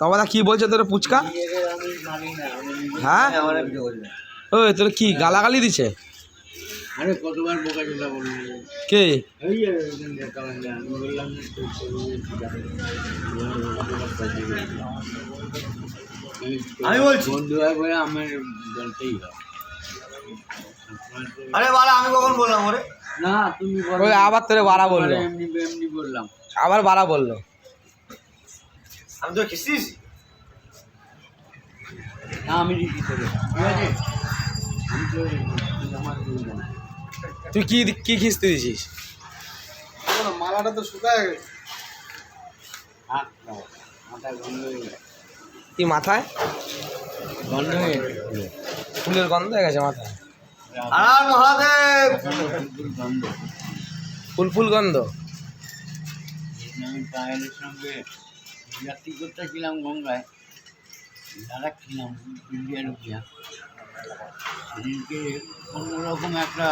তবে কি বলছে তোর পুচকা? হ্যাঁ ওই তোর কি গালাগালি দিছে? আরে কতবার বোকা চোদা বলবো কে? আমি বলছি বন্ধু হয় বলে আমার বলতেই হয়। আরে বাড়া আমি কখন বললাম ওরে? না তুমি ওই আবার তোরে বাড়া বললো, এমনি এমনি বললাম। আবার বাড়া বললো। আমি তো খিস্তিস না আমি রিসি করে ঠিক আছে। আমি তো আমার তুই কি কি খিস্তি দিছিস? মালাটা তো শুকায় গেছে। মাথা গন্ধ হয়ে গেছে। কি মাথায় গন্ধ হয়ে গেছে ফুলের গন্ধ হয়ে গেছে মাথায়? আর মহাদেব গন্ধ। ফুল ফুল গন্ধ। আমি পায়েলের সঙ্গে যাত্রী করতেছিলাম গঙ্গায়, দাদা ছিলাম ইন্ডিয়ার উঠিয়া সেদিনকে অন্যরকম একটা